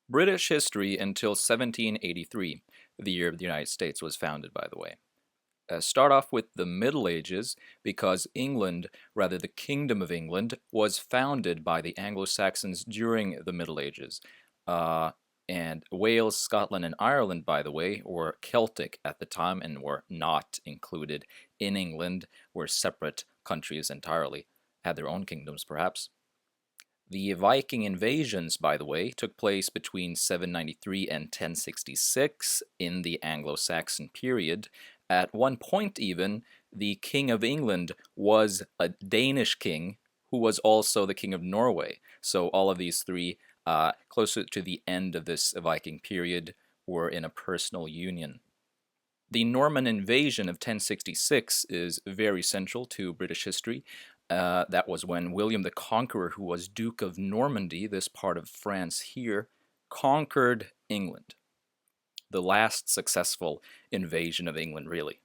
British history until 1783, the year the United States was founded, by the way. Start off with the Middle Ages because England, rather the Kingdom of England, was founded by the Anglo-Saxons during the Middle Ages. Uh, and Wales, Scotland, and Ireland, by the way, were Celtic at the time and were not included in England, were separate countries entirely, had their own kingdoms perhaps. The Viking invasions, by the way, took place between 793 and 1066 in the Anglo-Saxon period. At one point, even, the King of England was a Danish king who was also the King of Norway. So all of these three, closer to the end of this Viking period, were in a personal union. The Norman invasion of 1066 is very central to British history. That was when William the Conqueror, who was Duke of Normandy, this part of France here, conquered England. The last successful invasion of England, really.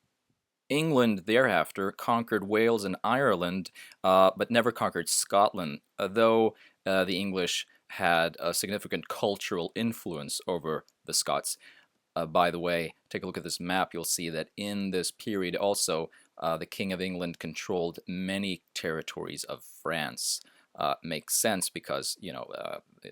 England thereafter conquered Wales and Ireland, but never conquered Scotland, though the English had a significant cultural influence over the Scots. By the way, take a look at this map. You'll see that in this period also, the King of England controlled many territories of France. Makes sense because,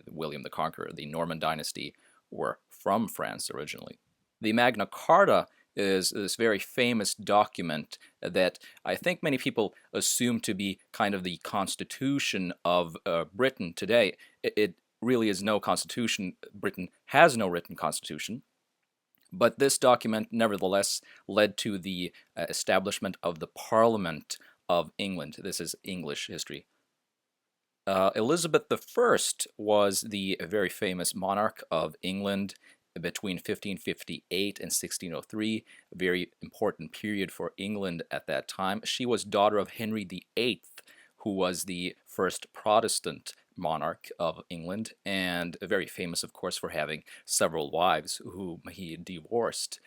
William the Conqueror, the Norman dynasty, were from France originally. The Magna Carta is this very famous document that I think many people assume to be kind of the constitution of Britain today. It really is no constitution. Britain has no written constitution. But this document, nevertheless, led to the establishment of the Parliament of England. This is English history. Elizabeth I was the very famous monarch of England between 1558 and 1603, a very important period for England at that time. She was daughter of Henry VIII, who was the first Protestant monarch of England, and very famous, of course, for having several wives whom he divorced.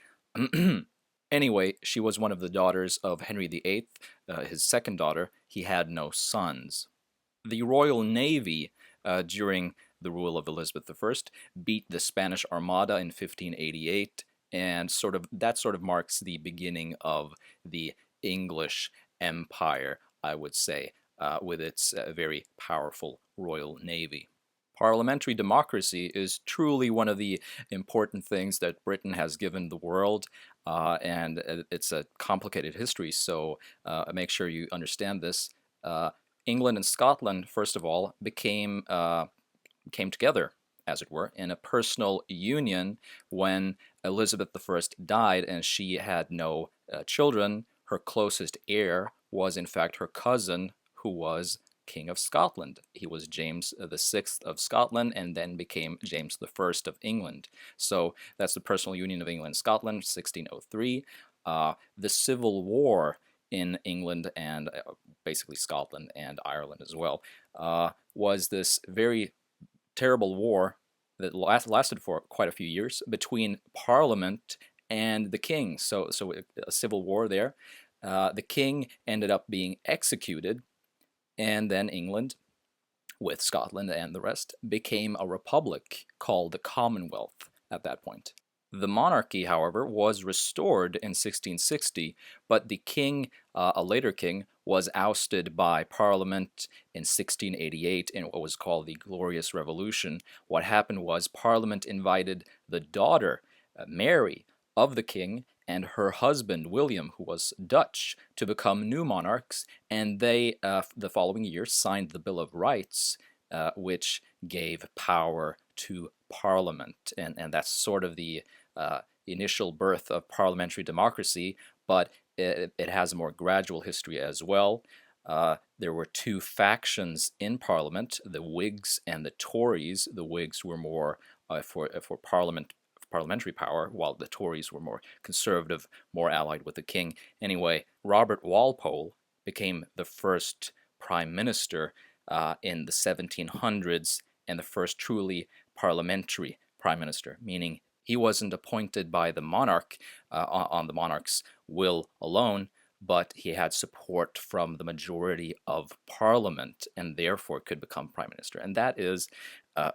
Anyway, she was one of the daughters of Henry VIII, his second daughter. He had no sons. The Royal Navy, during the rule of Elizabeth I, beat the Spanish Armada in 1588, and that sort of marks the beginning of the English Empire, I would say, with its very powerful Royal Navy. Parliamentary democracy is truly one of the important things that Britain has given the world, and it's a complicated history, so make sure you understand this. England and Scotland, first of all, came together, as it were, in a personal union when Elizabeth I died and she had no children. Her closest heir was, in fact, her cousin, who was King of Scotland. He was James VI of Scotland and then became James I of England. So that's the personal union of England and Scotland, 1603. The Civil War in England and basically Scotland and Ireland as well was this very terrible war that lasted for quite a few years between Parliament and the king. So a civil war there. The king ended up being executed, and then England, with Scotland and the rest, became a republic called the Commonwealth at that point. The monarchy, however, was restored in 1660, but the king, a later king, was ousted by Parliament in 1688 in what was called the Glorious Revolution. What happened was Parliament invited the daughter, Mary, of the king and her husband, William, who was Dutch, to become new monarchs, and they, the following year, signed the Bill of Rights, which gave power to Parliament, and that's sort of the initial birth of parliamentary democracy, but it has a more gradual history as well. There were two factions in Parliament, the Whigs and the Tories. The Whigs were more for parliamentary power, while the Tories were more conservative, more allied with the king. Anyway, Robert Walpole became the first prime minister in the 1700s and the first truly parliamentary prime minister, meaning he wasn't appointed by the monarch on the monarch's will alone, but he had support from the majority of Parliament and therefore could become prime minister. And that is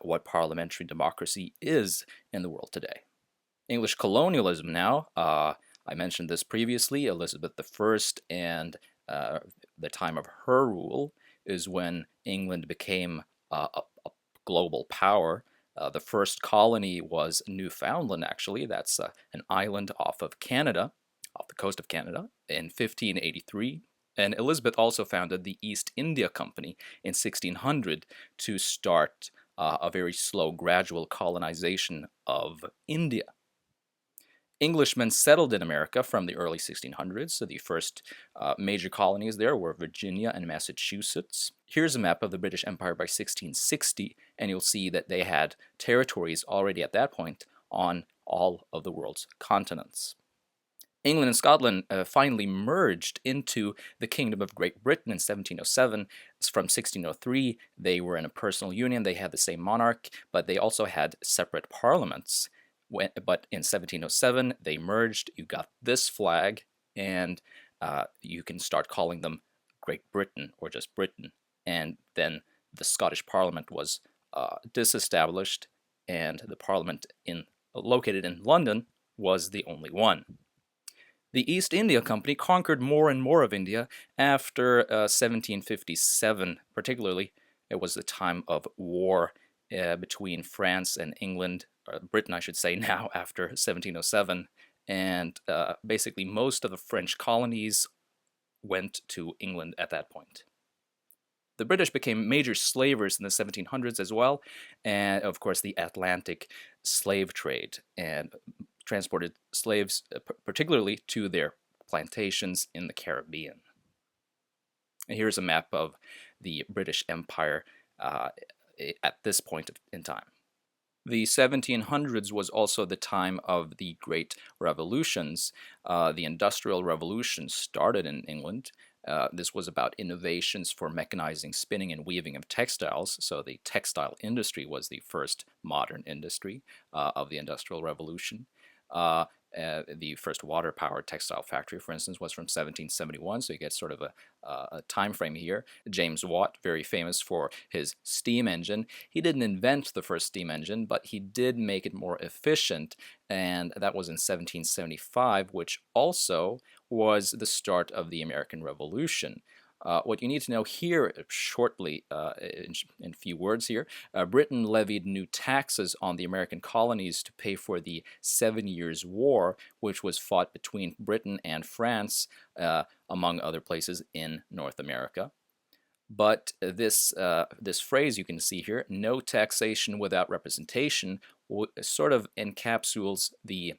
what parliamentary democracy is in the world today. English colonialism now. I mentioned this previously. Elizabeth I and the time of her rule is when England became a global power. The first colony was Newfoundland, actually. That's an island off of Canada, off the coast of Canada, in 1583. And Elizabeth also founded the East India Company in 1600 to start a very slow, gradual colonization of India. Englishmen settled in America from the early 1600s, so the first major colonies there were Virginia and Massachusetts. Here's a map of the British Empire by 1660, and you'll see that they had territories already at that point on all of the world's continents. England and Scotland finally merged into the Kingdom of Great Britain in 1707. From 1603, they were in a personal union. They had the same monarch, but they also had separate parliaments. But in 1707, they merged. You got this flag, and you can start calling them Great Britain or just Britain. And then the Scottish Parliament was disestablished, and the Parliament located in London was the only one. The East India Company conquered more and more of India after 1757, particularly. It was the time of war between France and England, or Britain, I should say, now after 1707. And basically most of the French colonies went to England at that point. The British became major slavers in the 1700s as well, and of course the Atlantic slave trade, and transported slaves particularly to their plantations in the Caribbean. And here's a map of the British Empire at this point in time. The 1700s was also the time of the Great Revolutions. The Industrial Revolution started in England. This was about innovations for mechanizing, spinning, and weaving of textiles. So the textile industry was the first modern industry of the Industrial Revolution. The first water-powered textile factory, for instance, was from 1771, so you get sort of a time frame here. James Watt, very famous for his steam engine. He didn't invent the first steam engine, but he did make it more efficient, and that was in 1775, which also was the start of the American Revolution. What you need to know here shortly, in a few words here, Britain levied new taxes on the American colonies to pay for the 7 Years' War, which was fought between Britain and France, among other places in North America. But this phrase you can see here, no taxation without representation, sort of encapsulates the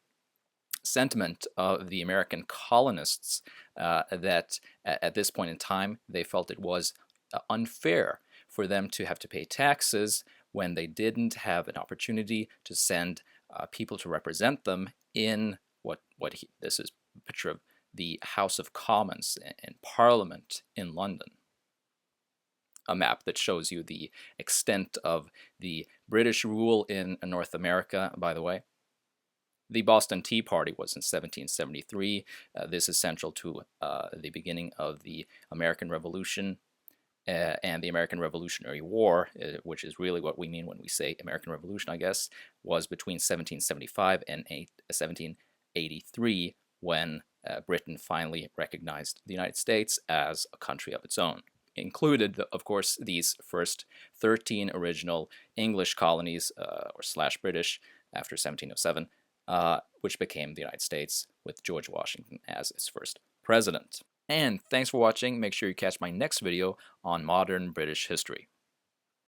sentiment of the American colonists that at this point in time they felt it was unfair for them to have to pay taxes when they didn't have an opportunity to send people to represent them in this is a picture of the House of Commons and Parliament in London. A map that shows you the extent of the British rule in North America, by the way. The Boston Tea Party was in 1773. This is central to the beginning of the American Revolution and the American Revolutionary War, which is really what we mean when we say American Revolution, I guess, was between 1775 and 1783 when Britain finally recognized the United States as a country of its own. Included, of course, these first 13 original English colonies, or / British, after 1707, which became the United States with George Washington as its first president. And thanks for watching. Make sure you catch my next video on modern British history.